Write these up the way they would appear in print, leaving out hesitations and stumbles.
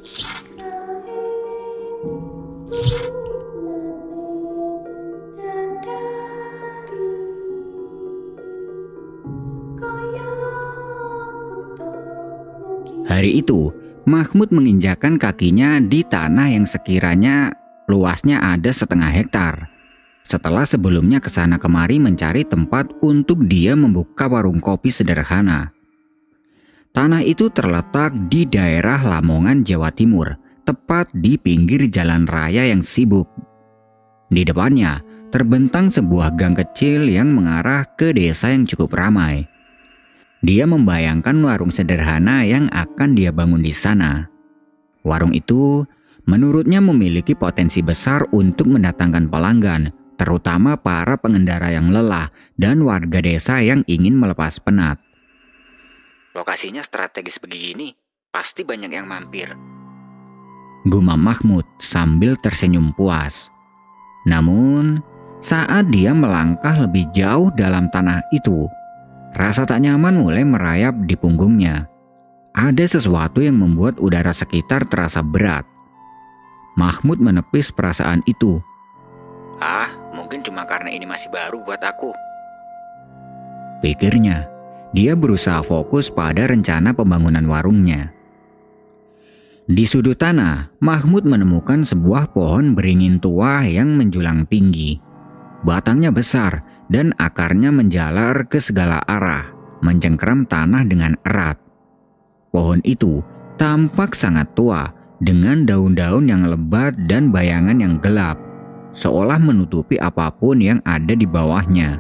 Hari itu, Mahmud menginjakkan kakinya di tanah yang sekiranya luasnya ada 1/2 hektar. Setelah sebelumnya kesana kemari mencari tempat untuk dia membuka warung kopi sederhana. Tanah itu terletak di daerah Lamongan, Jawa Timur, tepat di pinggir jalan raya yang sibuk. Di depannya terbentang sebuah gang kecil yang mengarah ke desa yang cukup ramai. Dia membayangkan warung sederhana yang akan dia bangun di sana. Warung itu menurutnya memiliki potensi besar untuk mendatangkan pelanggan, terutama para pengendara yang lelah dan warga desa yang ingin melepas penat. Lokasinya strategis begini, pasti banyak yang mampir. Gumam Mahmud sambil tersenyum puas. Namun, saat dia melangkah lebih jauh dalam tanah itu, rasa tak nyaman mulai merayap di punggungnya. Ada sesuatu yang membuat udara sekitar terasa berat. Mahmud menepis perasaan itu. Mungkin cuma karena ini masih baru buat aku. Pikirnya, dia berusaha fokus pada rencana pembangunan warungnya. Di sudut tanah, Mahmud menemukan sebuah pohon beringin tua yang menjulang tinggi. Batangnya besar dan akarnya menjalar ke segala arah, mencengkeram tanah dengan erat. Pohon itu tampak sangat tua, dengan daun-daun yang lebat dan bayangan yang gelap, seolah menutupi apapun yang ada di bawahnya.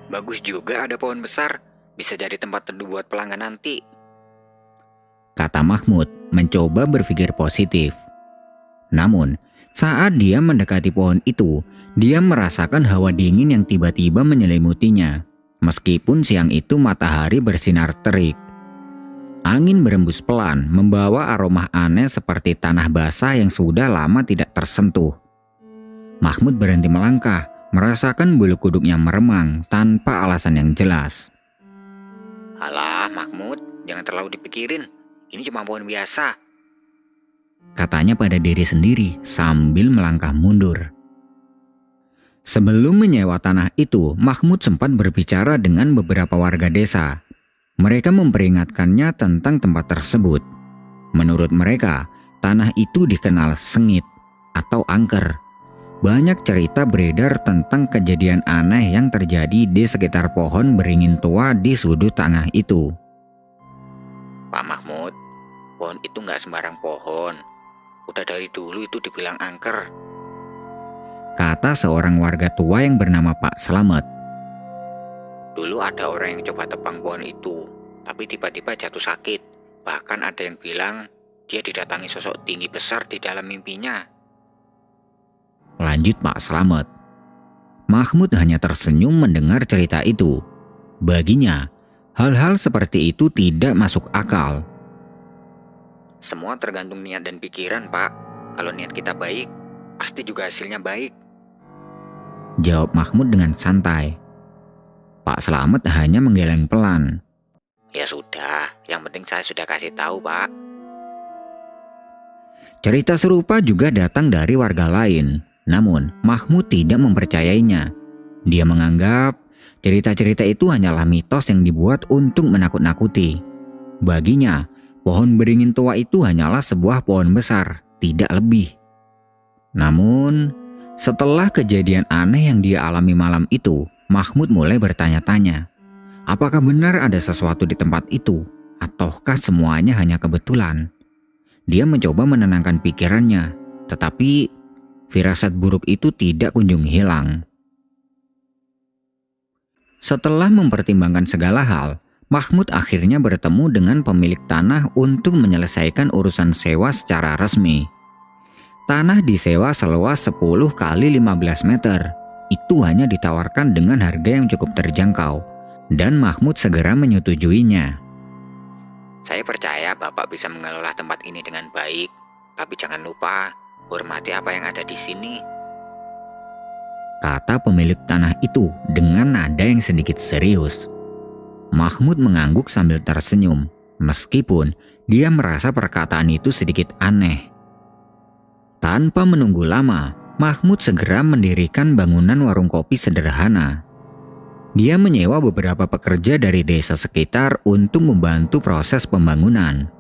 Bagus juga ada pohon besar, bisa jadi tempat teduh buat pelanggan nanti, kata Mahmud mencoba berpikir positif. Namun, saat dia mendekati pohon itu, dia merasakan hawa dingin yang tiba-tiba menyelimutinya. Meskipun siang itu matahari bersinar terik. Angin berembus pelan, membawa aroma aneh seperti tanah basah yang sudah lama tidak tersentuh. Mahmud berhenti melangkah, merasakan bulu kuduknya meremang tanpa alasan yang jelas. Alah Mahmud, jangan terlalu dipikirin, ini cuma pohon biasa, katanya pada diri sendiri sambil melangkah mundur. Sebelum menyewa tanah itu, Mahmud sempat berbicara dengan beberapa warga desa. Mereka memperingatkannya tentang tempat tersebut. Menurut mereka, tanah itu dikenal sengit atau angker. Banyak cerita beredar tentang kejadian aneh yang terjadi di sekitar pohon beringin tua di sudut tanah itu. Pak Mahmud, pohon itu nggak sembarang pohon. Udah dari dulu itu dibilang angker, kata seorang warga tua yang bernama Pak Slamet. Dulu ada orang yang coba tebang pohon itu, tapi tiba-tiba jatuh sakit. Bahkan ada yang bilang dia didatangi sosok tinggi besar di dalam mimpinya, lanjut Pak Slamet. Mahmud hanya tersenyum mendengar cerita itu. Baginya, hal-hal seperti itu tidak masuk akal. Semua tergantung niat dan pikiran, Pak. Kalau niat kita baik, pasti juga hasilnya baik, jawab Mahmud dengan santai. Pak Slamet hanya menggeleng pelan. Ya sudah, yang penting saya sudah kasih tahu, Pak. Cerita serupa juga datang dari warga lain. Namun, Mahmud tidak mempercayainya. Dia menganggap cerita-cerita itu hanyalah mitos yang dibuat untuk menakut-nakuti. Baginya, pohon beringin tua itu hanyalah sebuah pohon besar, tidak lebih. Namun, setelah kejadian aneh yang dia alami malam itu, Mahmud mulai bertanya-tanya. Apakah benar ada sesuatu di tempat itu? Ataukah semuanya hanya kebetulan? Dia mencoba menenangkan pikirannya, tetapi firasat buruk itu tidak kunjung hilang. Setelah mempertimbangkan segala hal, Mahmud akhirnya bertemu dengan pemilik tanah untuk menyelesaikan urusan sewa secara resmi. Tanah disewa seluas 10 kali 15 meter. Itu hanya ditawarkan dengan harga yang cukup terjangkau, dan Mahmud segera menyetujuinya. Saya percaya Bapak bisa mengelola tempat ini dengan baik, tapi jangan lupa hormati apa yang ada di sini, kata pemilik tanah itu dengan nada yang sedikit serius. Mahmud mengangguk sambil tersenyum. meskipun dia merasa perkataan itu sedikit aneh. Tanpa menunggu lama, Mahmud segera mendirikan bangunan warung kopi sederhana. Dia menyewa beberapa pekerja dari desa sekitar untuk membantu proses pembangunan.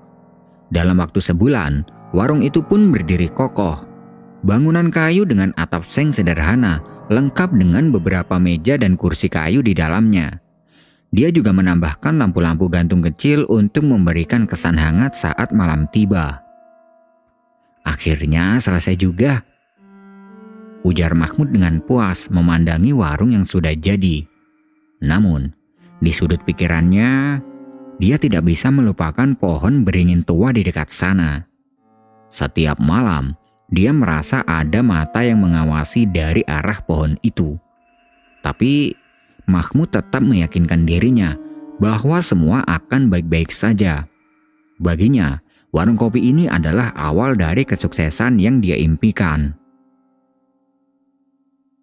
Dalam waktu sebulan, warung itu pun berdiri kokoh. Bangunan kayu dengan atap seng sederhana, lengkap dengan beberapa meja dan kursi kayu di dalamnya. Dia juga menambahkan lampu-lampu gantung kecil untuk memberikan kesan hangat saat malam tiba. Akhirnya selesai juga, ujar Mahmud dengan puas memandangi warung yang sudah jadi. Namun, di sudut pikirannya, dia tidak bisa melupakan pohon beringin tua di dekat sana. Setiap malam, dia merasa ada mata yang mengawasi dari arah pohon itu. Tapi, Mahmud tetap meyakinkan dirinya bahwa semua akan baik-baik saja. Baginya, warung kopi ini adalah awal dari kesuksesan yang dia impikan.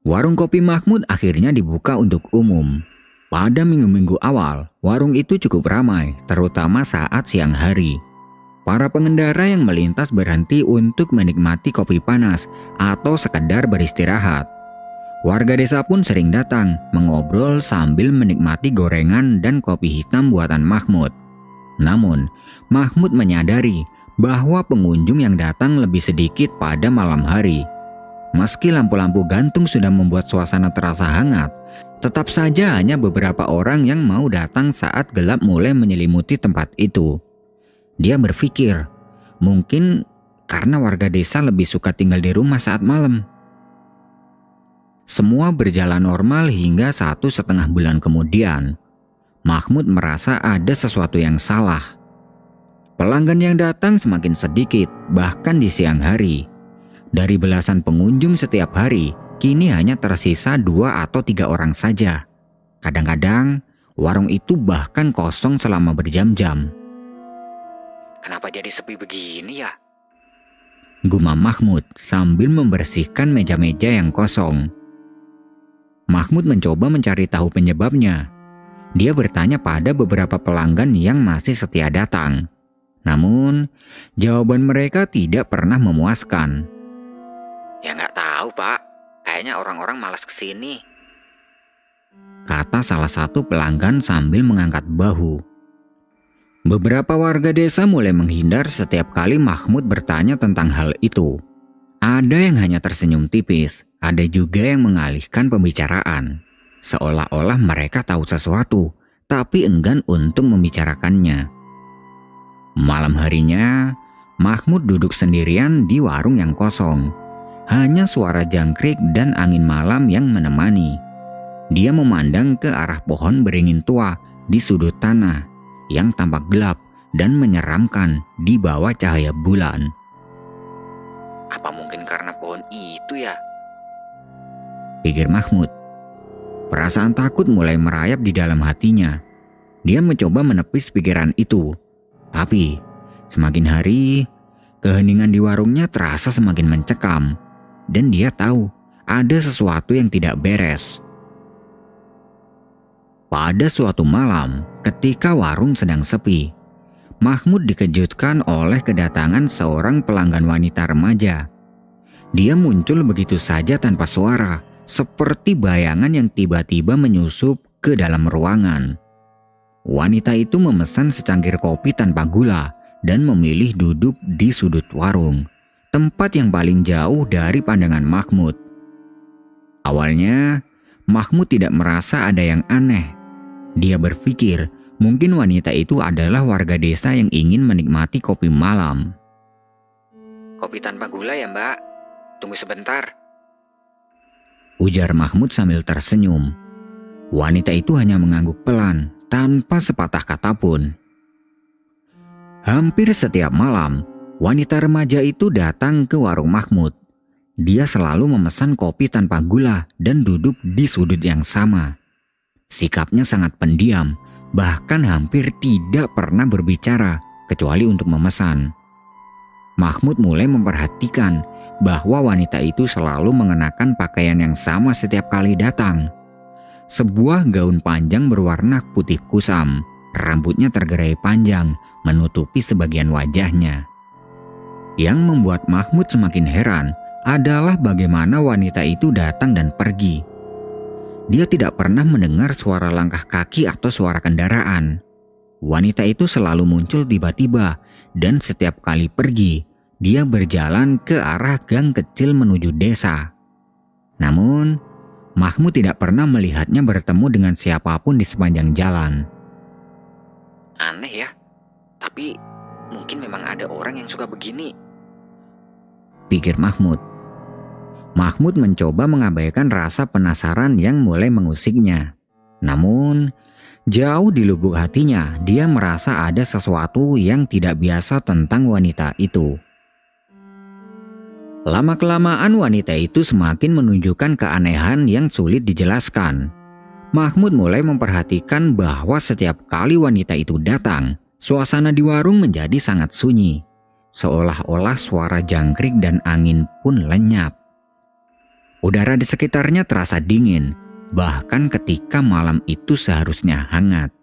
Warung kopi Mahmud akhirnya dibuka untuk umum. Pada minggu-minggu awal, warung itu cukup ramai, terutama saat siang hari. Para pengendara yang melintas berhenti untuk menikmati kopi panas atau sekedar beristirahat. Warga desa pun sering datang, mengobrol sambil menikmati gorengan dan kopi hitam buatan Mahmud. Namun, Mahmud menyadari bahwa pengunjung yang datang lebih sedikit pada malam hari. Meski lampu-lampu gantung sudah membuat suasana terasa hangat, tetap saja hanya beberapa orang yang mau datang saat gelap mulai menyelimuti tempat itu. Dia berpikir, mungkin karena warga desa lebih suka tinggal di rumah saat malam. Semua berjalan normal hingga 1,5 bulan kemudian. Mahmud merasa ada sesuatu yang salah. Pelanggan yang datang semakin sedikit, bahkan di siang hari. Dari belasan pengunjung setiap hari, kini hanya tersisa 2 atau 3 orang saja. Kadang-kadang, warung itu bahkan kosong selama berjam-jam. Kenapa jadi sepi begini ya? Gumam Mahmud sambil membersihkan meja-meja yang kosong. Mahmud mencoba mencari tahu penyebabnya. Dia bertanya pada beberapa pelanggan yang masih setia datang. Namun, jawaban mereka tidak pernah memuaskan. Ya nggak tahu Pak, kayaknya orang-orang malas kesini, kata salah satu pelanggan sambil mengangkat bahu. Beberapa warga desa mulai menghindar setiap kali Mahmud bertanya tentang hal itu. Ada yang hanya tersenyum tipis, ada juga yang mengalihkan pembicaraan. Seolah-olah mereka tahu sesuatu, tapi enggan untuk membicarakannya. Malam harinya, Mahmud duduk sendirian di warung yang kosong. Hanya suara jangkrik dan angin malam yang menemani. Dia memandang ke arah pohon beringin tua di sudut tanah yang tampak gelap dan menyeramkan di bawah cahaya bulan. Apa mungkin karena pohon itu ya? Pikir Mahmud. Perasaan takut mulai merayap di dalam hatinya. Dia mencoba menepis pikiran itu. Tapi, semakin hari, keheningan di warungnya terasa semakin mencekam. Dan dia tahu ada sesuatu yang tidak beres. Pada suatu malam, ketika warung sedang sepi, Mahmud dikejutkan oleh kedatangan seorang pelanggan wanita remaja. Dia muncul begitu saja tanpa suara, seperti bayangan yang tiba-tiba menyusup ke dalam ruangan. Wanita itu memesan secangkir kopi tanpa gula dan memilih duduk di sudut warung, tempat yang paling jauh dari pandangan Mahmud. Awalnya, Mahmud tidak merasa ada yang aneh. Dia berpikir mungkin wanita itu adalah warga desa yang ingin menikmati kopi malam. Kopi tanpa gula ya Mbak? Tunggu sebentar, ujar Mahmud sambil tersenyum. Wanita itu hanya mengangguk pelan, tanpa sepatah kata pun. Hampir setiap malam, wanita remaja itu datang ke warung Mahmud. Dia selalu memesan kopi tanpa gula dan duduk di sudut yang sama. Sikapnya sangat pendiam, bahkan hampir tidak pernah berbicara kecuali untuk memesan. Mahmud mulai memperhatikan bahwa wanita itu selalu mengenakan pakaian yang sama setiap kali datang. Sebuah gaun panjang berwarna putih kusam, rambutnya tergerai panjang, menutupi sebagian wajahnya. Yang membuat Mahmud semakin heran adalah bagaimana wanita itu datang dan pergi. Dia tidak pernah mendengar suara langkah kaki atau suara kendaraan. Wanita itu selalu muncul tiba-tiba dan setiap kali pergi, dia berjalan ke arah gang kecil menuju desa. Namun, Mahmud tidak pernah melihatnya bertemu dengan siapapun di sepanjang jalan. Aneh ya, tapi mungkin memang ada orang yang suka begini, pikir Mahmud. Mahmud mencoba mengabaikan rasa penasaran yang mulai mengusiknya. Namun, jauh di lubuk hatinya, dia merasa ada sesuatu yang tidak biasa tentang wanita itu. Lama-kelamaan wanita itu semakin menunjukkan keanehan yang sulit dijelaskan. Mahmud mulai memperhatikan bahwa setiap kali wanita itu datang, suasana di warung menjadi sangat sunyi. Seolah-olah suara jangkrik dan angin pun lenyap. Udara di sekitarnya terasa dingin, bahkan ketika malam itu seharusnya hangat.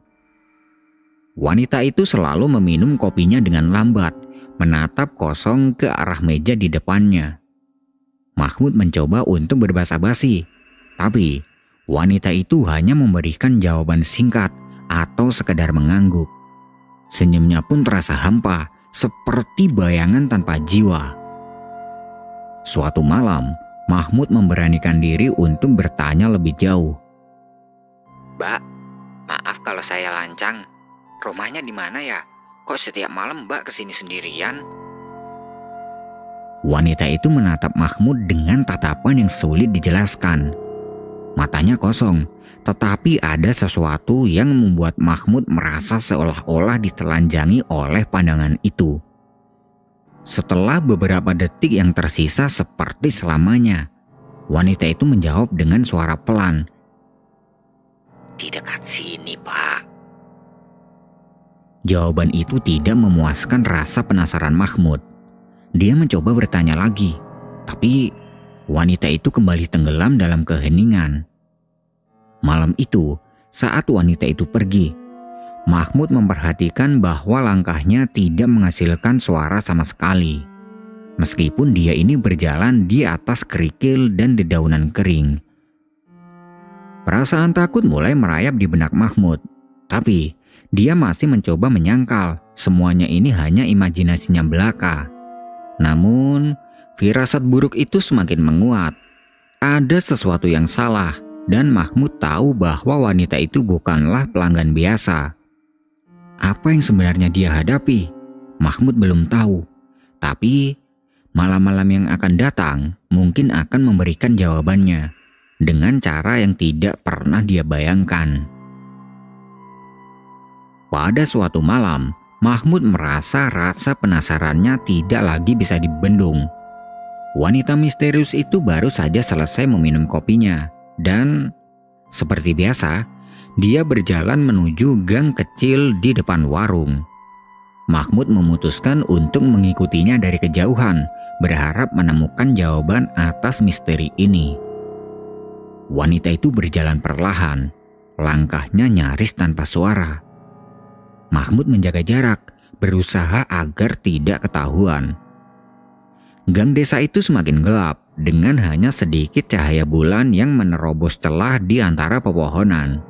Wanita itu selalu meminum kopinya dengan lambat, menatap kosong ke arah meja di depannya. Mahmud mencoba untuk berbasa-basi, tapi wanita itu hanya memberikan jawaban singkat atau sekedar mengangguk. Senyumnya pun terasa hampa, seperti bayangan tanpa jiwa. Suatu malam, Mahmud memberanikan diri untuk bertanya lebih jauh. Mbak, maaf kalau saya lancang. Rumahnya di mana ya? Kok setiap malam Mbak kesini sendirian? Wanita itu menatap Mahmud dengan tatapan yang sulit dijelaskan. Matanya kosong, tetapi ada sesuatu yang membuat Mahmud merasa seolah-olah ditelanjangi oleh pandangan itu. Setelah beberapa detik yang tersisa seperti selamanya, wanita itu menjawab dengan suara pelan. Di dekat sini, Pak. Jawaban itu tidak memuaskan rasa penasaran Mahmud. Dia mencoba bertanya lagi, tapi wanita itu kembali tenggelam dalam keheningan. Malam itu, saat wanita itu pergi, Mahmud memperhatikan bahwa langkahnya tidak menghasilkan suara sama sekali. Meskipun dia ini berjalan di atas kerikil dan dedaunan kering. Perasaan takut mulai merayap di benak Mahmud, tapi dia masih mencoba menyangkal semuanya ini hanya imajinasinya belaka. Namun, firasat buruk itu semakin menguat. Ada sesuatu yang salah, dan Mahmud tahu bahwa wanita itu bukanlah pelanggan biasa. Apa yang sebenarnya dia hadapi, Mahmud belum tahu. Tapi, malam-malam yang akan datang mungkin akan memberikan jawabannya dengan cara yang tidak pernah dia bayangkan. Pada suatu malam, Mahmud merasa rasa penasarannya tidak lagi bisa dibendung. Wanita misterius itu baru saja selesai meminum kopinya dan seperti biasa, dia berjalan menuju gang kecil di depan warung. Mahmud memutuskan untuk mengikutinya dari kejauhan, berharap menemukan jawaban atas misteri ini. Wanita itu berjalan perlahan, langkahnya nyaris tanpa suara. Mahmud menjaga jarak, berusaha agar tidak ketahuan. Gang desa itu semakin gelap, dengan hanya sedikit cahaya bulan yang menerobos celah di antara pepohonan.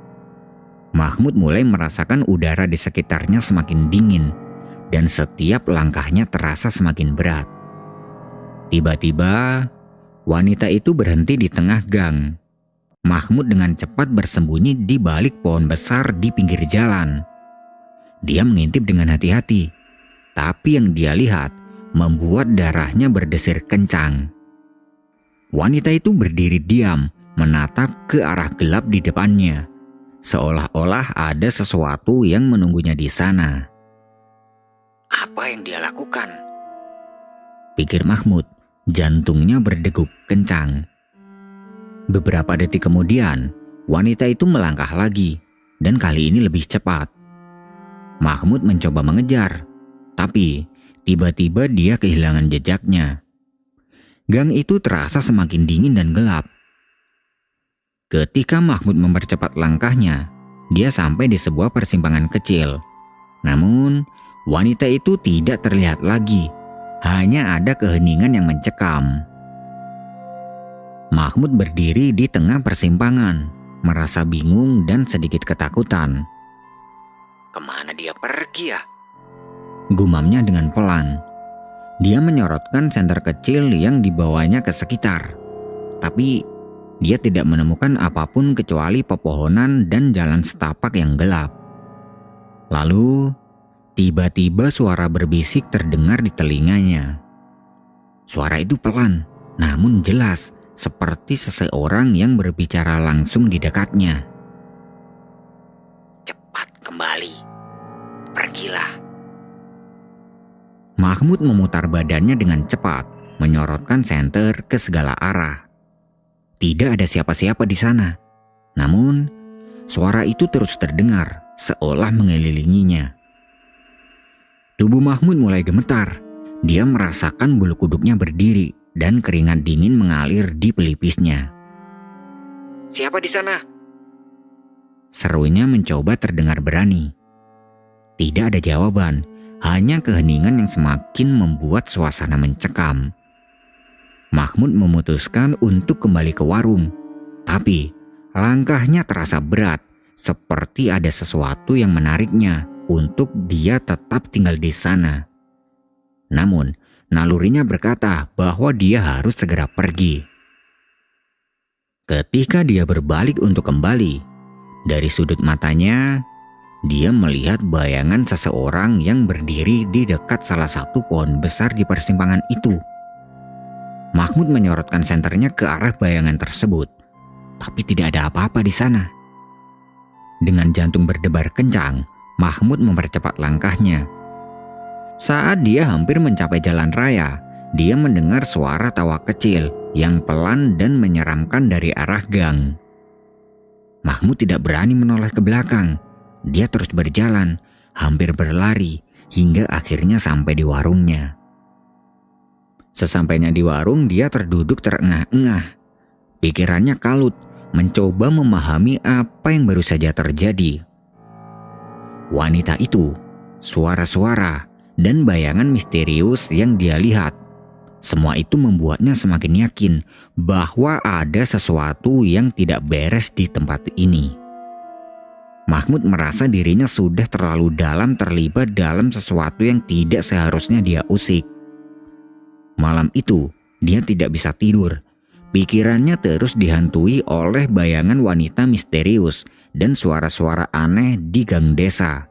Mahmud mulai merasakan udara di sekitarnya semakin dingin, dan setiap langkahnya terasa semakin berat. Tiba-tiba, wanita itu berhenti di tengah gang. Mahmud dengan cepat bersembunyi di balik pohon besar di pinggir jalan. Dia mengintip dengan hati-hati, tapi yang dia lihat membuat darahnya berdesir kencang. Wanita itu berdiri diam, menatap ke arah gelap di depannya, seolah-olah ada sesuatu yang menunggunya di sana. Apa yang dia lakukan? Pikir Mahmud, jantungnya berdegup kencang. Beberapa detik kemudian, wanita itu melangkah lagi, dan kali ini lebih cepat. Mahmud mencoba mengejar, tapi tiba-tiba dia kehilangan jejaknya. Gang itu terasa semakin dingin dan gelap. Ketika Mahmud mempercepat langkahnya, dia sampai di sebuah persimpangan kecil. Namun, wanita itu tidak terlihat lagi. Hanya ada keheningan yang mencekam. Mahmud berdiri di tengah persimpangan, merasa bingung dan sedikit ketakutan. Kemana dia pergi ya? Gumamnya dengan pelan. Dia menyorotkan senter kecil yang dibawanya ke sekitar. Tapi dia tidak menemukan apapun kecuali pepohonan dan jalan setapak yang gelap. Lalu tiba-tiba suara berbisik terdengar di telinganya. Suara itu pelan, namun jelas, seperti seseorang yang berbicara langsung di dekatnya. Cepat kembali. Pergilah. Mahmud memutar badannya dengan cepat, menyorotkan senter ke segala arah. Tidak ada siapa-siapa di sana. Namun, suara itu terus terdengar, seolah mengelilinginya. Tubuh Mahmud mulai gemetar. Dia merasakan bulu kuduknya berdiri dan keringat dingin mengalir di pelipisnya. Siapa di sana? Serunya mencoba terdengar berani. Tidak ada jawaban, hanya keheningan yang semakin membuat suasana mencekam. Mahmud memutuskan untuk kembali ke warung, tapi langkahnya terasa berat, seperti ada sesuatu yang menariknya untuk dia tetap tinggal di sana. Namun, nalurinya berkata bahwa dia harus segera pergi. Ketika dia berbalik untuk kembali, dari sudut matanya, dia melihat bayangan seseorang yang berdiri di dekat salah satu pohon besar di persimpangan itu. Mahmud menyorotkan senternya ke arah bayangan tersebut, tapi tidak ada apa-apa di sana. Dengan jantung berdebar kencang, Mahmud mempercepat langkahnya. Saat dia hampir mencapai jalan raya, dia mendengar suara tawa kecil yang pelan dan menyeramkan dari arah gang. Mahmud tidak berani menoleh ke belakang. Dia terus berjalan, hampir berlari, hingga akhirnya sampai di warungnya. Sesampainya di warung, dia terduduk terengah-engah. Pikirannya kalut, mencoba memahami apa yang baru saja terjadi. Wanita itu, suara-suara, dan bayangan misterius yang dia lihat. Semua itu membuatnya semakin yakin bahwa ada sesuatu yang tidak beres di tempat ini. Mahmud merasa dirinya sudah terlalu dalam terlibat dalam sesuatu yang tidak seharusnya dia usik. Malam itu, dia tidak bisa tidur. Pikirannya terus dihantui oleh bayangan wanita misterius dan suara-suara aneh di gang desa.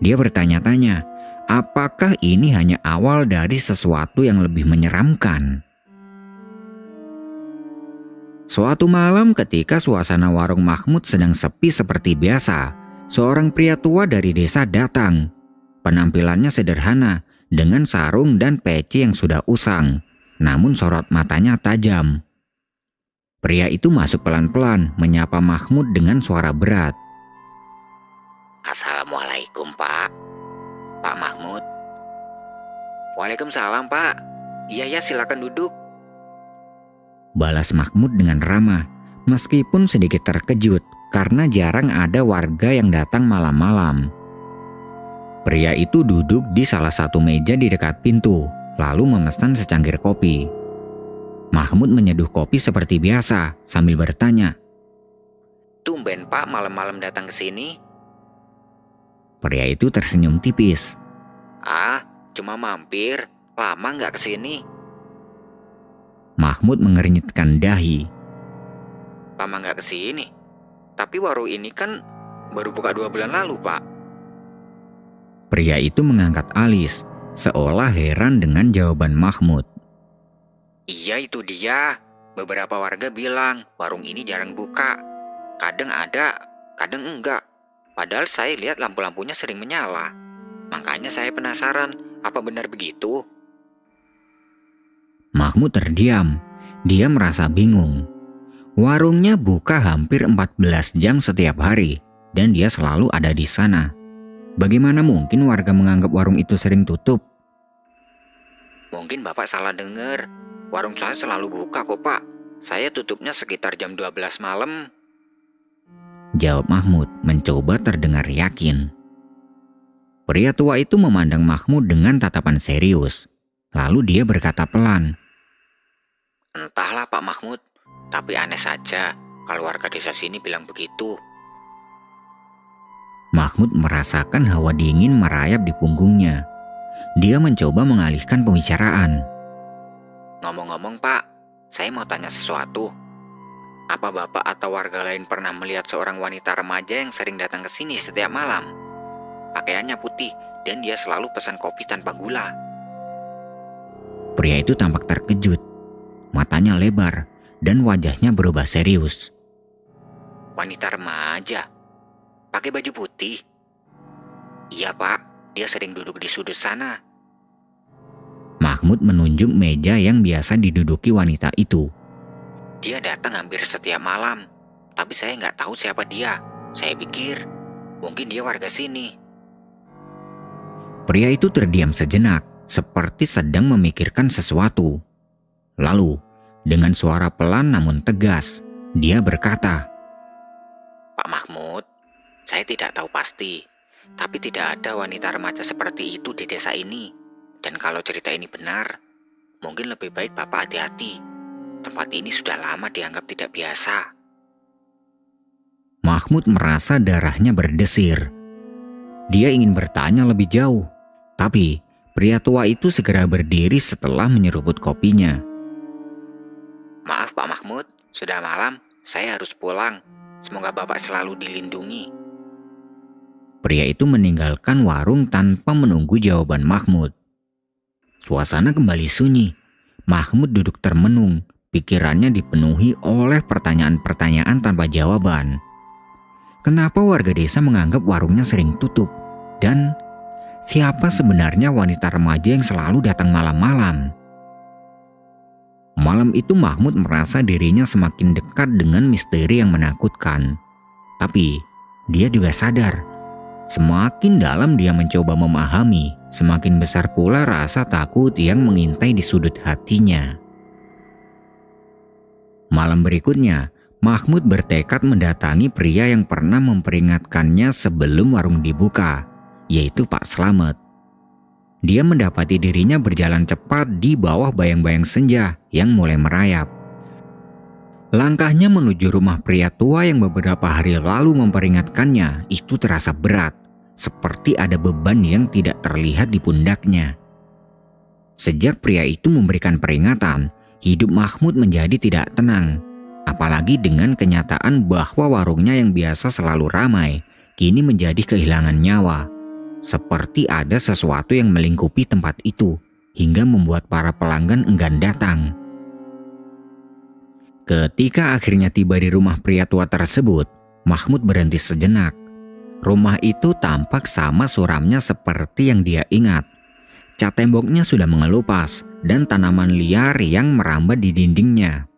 Dia bertanya-tanya, apakah ini hanya awal dari sesuatu yang lebih menyeramkan? Suatu malam ketika suasana warung Mahmud sedang sepi seperti biasa, seorang pria tua dari desa datang. Penampilannya sederhana, dengan sarung dan peci yang sudah usang, namun sorot matanya tajam. Pria itu masuk pelan-pelan, menyapa Mahmud dengan suara berat. Assalamualaikum, Pak. Pak Mahmud. Waalaikumsalam, Pak. Iya, silakan duduk. Balas Mahmud dengan ramah, meskipun sedikit terkejut karena jarang ada warga yang datang malam-malam. Pria itu duduk di salah satu meja di dekat pintu, lalu memesan secangkir kopi. Mahmud menyeduh kopi seperti biasa sambil bertanya, Tumben Pak malam-malam datang ke sini? Pria itu tersenyum tipis. Cuma mampir. Lama nggak ke sini? Mahmud mengernyitkan dahi. Lama nggak ke sini? Tapi warung ini kan baru buka 2 bulan lalu, Pak. Pria itu mengangkat alis, seolah heran dengan jawaban Mahmud. Iya, itu dia. Beberapa warga bilang warung ini jarang buka. Kadang ada, kadang enggak. Padahal saya lihat lampu-lampunya sering menyala. Makanya saya penasaran, apa benar begitu? Mahmud terdiam. Dia merasa bingung. Warungnya buka hampir 14 jam setiap hari, dan dia selalu ada di sana. Bagaimana mungkin warga menganggap warung itu sering tutup? Mungkin Bapak salah dengar. Warung saya selalu buka kok, Pak. Saya tutupnya sekitar jam 12 malam. Jawab Mahmud mencoba terdengar yakin. Pria tua itu memandang Mahmud dengan tatapan serius. Lalu dia berkata pelan, Entahlah Pak Mahmud, tapi aneh saja kalau warga desa sini bilang begitu. Mahmud merasakan hawa dingin merayap di punggungnya. Dia mencoba mengalihkan pembicaraan. Ngomong-ngomong Pak, saya mau tanya sesuatu. Apa Bapak atau warga lain pernah melihat seorang wanita remaja yang sering datang ke sini setiap malam? Pakaiannya putih dan dia selalu pesan kopi tanpa gula. Pria itu tampak terkejut. Matanya lebar dan wajahnya berubah serius. Wanita remaja? Pakai baju putih? Iya Pak, dia sering duduk di sudut sana. Mahmud menunjuk meja yang biasa diduduki wanita itu. Dia datang hampir setiap malam, tapi saya nggak tahu siapa dia. Saya pikir mungkin dia warga sini. Pria itu terdiam sejenak, seperti sedang memikirkan sesuatu. Lalu, dengan suara pelan namun tegas, dia berkata, Pak Mahmud, saya tidak tahu pasti, tapi tidak ada wanita remaja seperti itu di desa ini. Dan kalau cerita ini benar, mungkin lebih baik Bapak hati-hati. Tempat ini sudah lama dianggap tidak biasa. Mahmud merasa darahnya berdesir. Dia ingin bertanya lebih jauh, tapi pria tua itu segera berdiri setelah menyeruput kopinya. Maaf Pak Mahmud, sudah malam, saya harus pulang. Semoga Bapak selalu dilindungi. Pria itu meninggalkan warung tanpa menunggu jawaban Mahmud. Suasana kembali sunyi. Mahmud duduk termenung, pikirannya dipenuhi oleh pertanyaan-pertanyaan tanpa jawaban. Kenapa warga desa menganggap warungnya sering tutup? Dan siapa sebenarnya wanita remaja yang selalu datang malam-malam? Malam itu Mahmud merasa dirinya semakin dekat dengan misteri yang menakutkan. Tapi dia juga sadar, semakin dalam dia mencoba memahami, semakin besar pula rasa takut yang mengintai di sudut hatinya. Malam berikutnya, Mahmud bertekad mendatangi pria yang pernah memperingatkannya sebelum warung dibuka, yaitu Pak Slamet. Dia mendapati dirinya berjalan cepat di bawah bayang-bayang senja yang mulai merayap. Langkahnya menuju rumah pria tua yang beberapa hari lalu memperingatkannya itu terasa berat, seperti ada beban yang tidak terlihat di pundaknya. Sejak pria itu memberikan peringatan, hidup Mahmud menjadi tidak tenang. Apalagi dengan kenyataan bahwa warungnya yang biasa selalu ramai, kini menjadi kehilangan nyawa. Seperti ada sesuatu yang melingkupi tempat itu, hingga membuat para pelanggan enggan datang. Ketika akhirnya tiba di rumah pria tua tersebut, Mahmud berhenti sejenak. Rumah itu tampak sama suramnya seperti yang dia ingat. Cat temboknya sudah mengelupas dan tanaman liar yang merambat di dindingnya.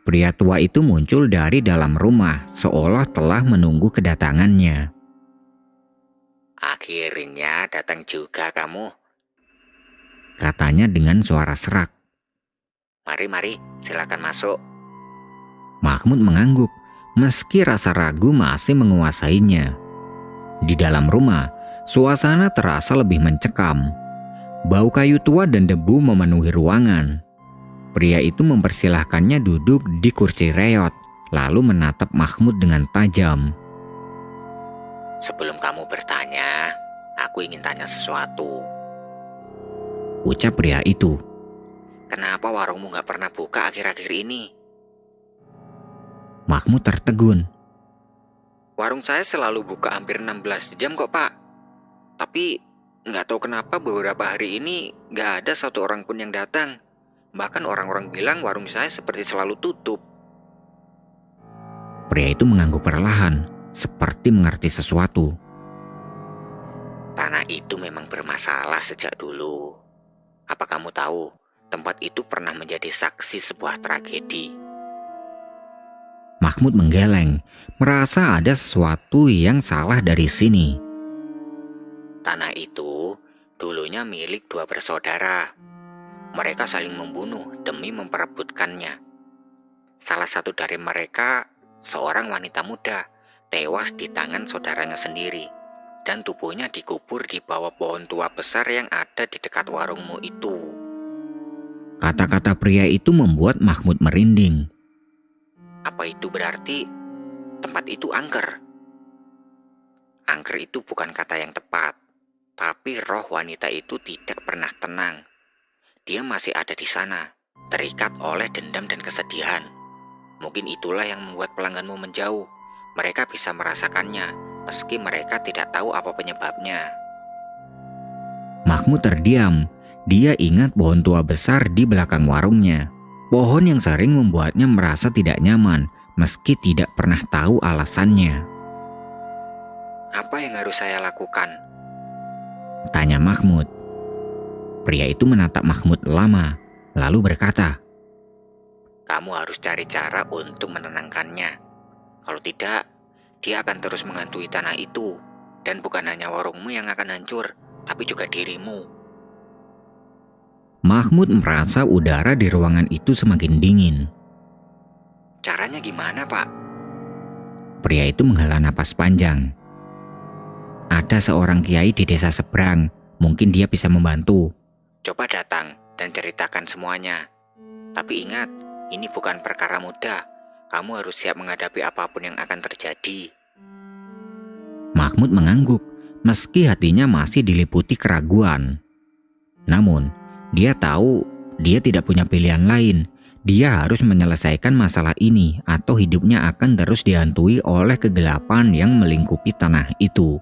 Pria tua itu muncul dari dalam rumah seolah telah menunggu kedatangannya. Akhirnya datang juga kamu. Katanya dengan suara serak. Mari, silakan masuk. Mahmud mengangguk meski rasa ragu masih menguasainya. Di dalam rumah, suasana terasa lebih mencekam. Bau kayu tua dan debu memenuhi ruangan. Pria itu mempersilahkannya duduk di kursi reot, lalu menatap Mahmud dengan tajam. Sebelum kamu bertanya, aku ingin tanya sesuatu. Ucap pria itu. Kenapa warungmu gak pernah buka akhir-akhir ini? Mahmud tertegun. Warung saya selalu buka hampir 16 jam kok Pak. Tapi gak tahu kenapa beberapa hari ini gak ada satu orang pun yang datang. Bahkan orang-orang bilang warung saya seperti selalu tutup. Pria itu mengangguk perlahan, seperti mengerti sesuatu. Tanah itu memang bermasalah sejak dulu. Apa kamu tahu, tempat itu pernah menjadi saksi sebuah tragedi. Mahmud menggeleng, merasa ada sesuatu yang salah dari sini. Tanah itu dulunya milik dua bersaudara. Mereka saling membunuh demi memperebutkannya. Salah satu dari mereka, seorang wanita muda, tewas di tangan saudaranya sendiri. dan tubuhnya dikubur di bawah pohon tua besar yang ada di dekat warungmu itu. Kata-kata pria itu membuat Mahmud merinding. Apa itu berarti tempat itu angker? Angker itu bukan kata yang tepat, tapi roh wanita itu tidak pernah tenang. Dia masih ada di sana, terikat oleh dendam dan kesedihan. Mungkin itulah yang membuat pelangganmu menjauh. Mereka bisa merasakannya, meski mereka tidak tahu apa penyebabnya. Mahmud terdiam. Dia ingat pohon tua besar di belakang warungnya. Pohon yang sering membuatnya merasa tidak nyaman, meski tidak pernah tahu alasannya. Apa yang harus saya lakukan? Tanya Mahmud. Pria itu menatap Mahmud lama, lalu berkata, Kamu harus cari cara untuk menenangkannya. Kalau tidak, dia akan terus menghantui tanah itu. Dan bukan hanya warungmu yang akan hancur, tapi juga dirimu. Mahmud merasa udara di ruangan itu semakin dingin. Caranya gimana, Pak? Pria itu menghela napas panjang. Ada seorang kiai di desa seberang, mungkin dia bisa membantu. Coba datang dan ceritakan semuanya. Tapi ingat, ini bukan perkara mudah. Kamu harus siap menghadapi apapun yang akan terjadi. Mahmud mengangguk, meski hatinya masih diliputi keraguan. Namun, dia tahu dia tidak punya pilihan lain. Dia harus menyelesaikan masalah ini atau hidupnya akan terus dihantui oleh kegelapan yang melingkupi tanah itu.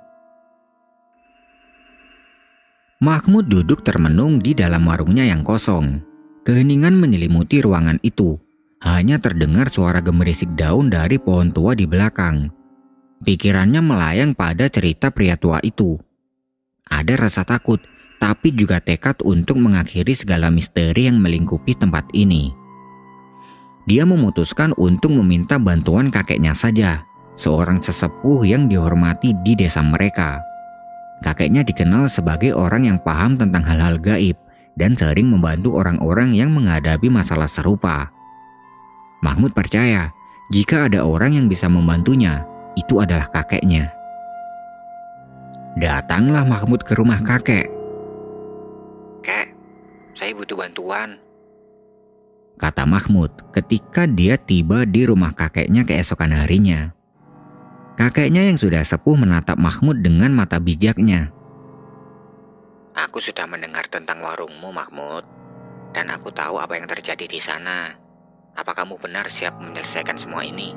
Mahmud duduk termenung di dalam warungnya yang kosong. Keheningan menyelimuti ruangan itu. Hanya terdengar suara gemerisik daun dari pohon tua di belakang. Pikirannya melayang pada cerita pria tua itu. Ada rasa takut, tapi juga tekad untuk mengakhiri segala misteri yang melingkupi tempat ini. Dia memutuskan untuk meminta bantuan kakeknya saja, seorang sesepuh yang dihormati di desa mereka. Kakeknya dikenal sebagai orang yang paham tentang hal-hal gaib dan sering membantu orang-orang yang menghadapi masalah serupa. Mahmud percaya, jika ada orang yang bisa membantunya, itu adalah kakeknya. Datanglah Mahmud ke rumah kakek. Kek, saya butuh bantuan. Kata Mahmud ketika dia tiba di rumah kakeknya keesokan harinya. Kakeknya yang sudah sepuh menatap Mahmud dengan mata bijaknya. Aku sudah mendengar tentang warungmu, Mahmud. Dan aku tahu apa yang terjadi di sana. Apa kamu benar siap menyelesaikan semua ini?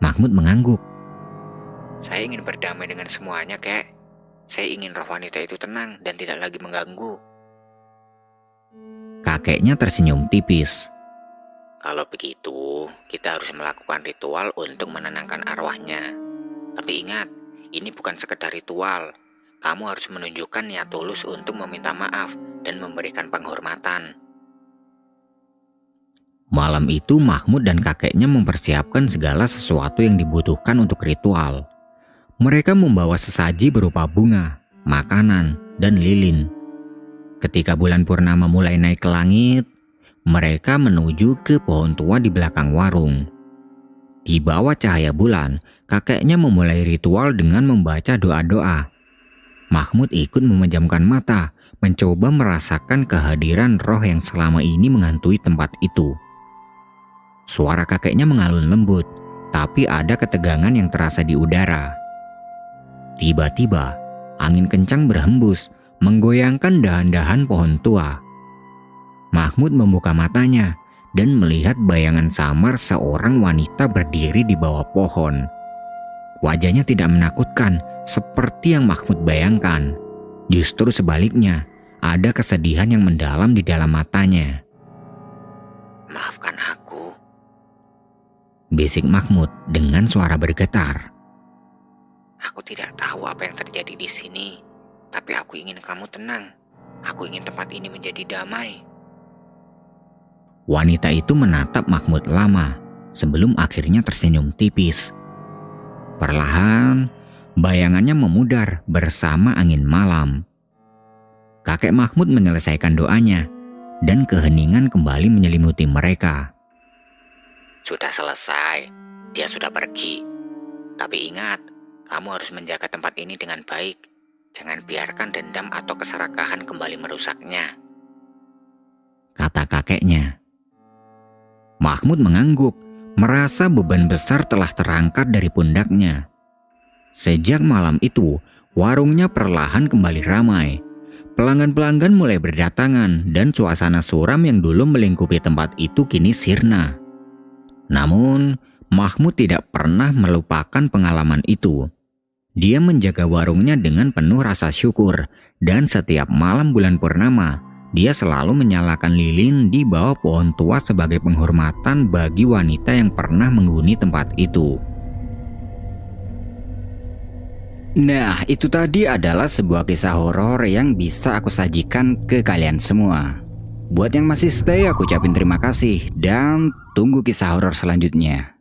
Mahmud mengangguk. Saya ingin berdamai dengan semuanya, Kek. Saya ingin roh wanita itu tenang dan tidak lagi mengganggu. Kakeknya tersenyum tipis. Kalau begitu, kita harus melakukan ritual untuk menenangkan arwahnya. Tapi ingat, ini bukan sekedar ritual. Kamu harus menunjukkan niat tulus untuk meminta maaf dan memberikan penghormatan. Malam itu Mahmud dan kakeknya mempersiapkan segala sesuatu yang dibutuhkan untuk ritual. Mereka membawa sesaji berupa bunga, makanan, dan lilin. Ketika bulan purnama mulai naik ke langit, mereka menuju ke pohon tua di belakang warung. Di bawah cahaya bulan, kakeknya memulai ritual dengan membaca doa-doa. Mahmud ikut memejamkan mata, mencoba merasakan kehadiran roh yang selama ini menghantui tempat itu. Suara kakeknya mengalun lembut, tapi ada ketegangan yang terasa di udara. Tiba-tiba, angin kencang berhembus, menggoyangkan dahan-dahan pohon tua. Mahmud membuka matanya dan melihat bayangan samar seorang wanita berdiri di bawah pohon. Wajahnya tidak menakutkan seperti yang Mahmud bayangkan. Justru sebaliknya, ada kesedihan yang mendalam di dalam matanya. Maafkan aku. Bisik Mahmud dengan suara bergetar. Aku tidak tahu apa yang terjadi di sini, tapi aku ingin kamu tenang. Aku ingin tempat ini menjadi damai. Wanita itu menatap Mahmud lama sebelum akhirnya tersenyum tipis. Perlahan, bayangannya memudar bersama angin malam. Kakek Mahmud menyelesaikan doanya dan keheningan kembali menyelimuti mereka. Sudah selesai, dia sudah pergi. Tapi ingat, Kamu harus menjaga tempat ini dengan baik. Jangan biarkan dendam atau keserakahan kembali merusaknya, kata kakeknya. Mahmud mengangguk, merasa beban besar telah terangkat dari pundaknya. Sejak malam itu, warungnya perlahan kembali ramai. Pelanggan-pelanggan mulai berdatangan dan suasana suram yang dulu melingkupi tempat itu kini sirna. Namun, Mahmud tidak pernah melupakan pengalaman itu. Dia menjaga warungnya dengan penuh rasa syukur, dan setiap malam bulan purnama, dia selalu menyalakan lilin di bawah pohon tua sebagai penghormatan bagi wanita yang pernah menghuni tempat itu. Nah, itu tadi adalah sebuah kisah horor yang bisa aku sajikan ke kalian semua. Buat yang masih stay, aku ucapin terima kasih dan tunggu kisah horor selanjutnya.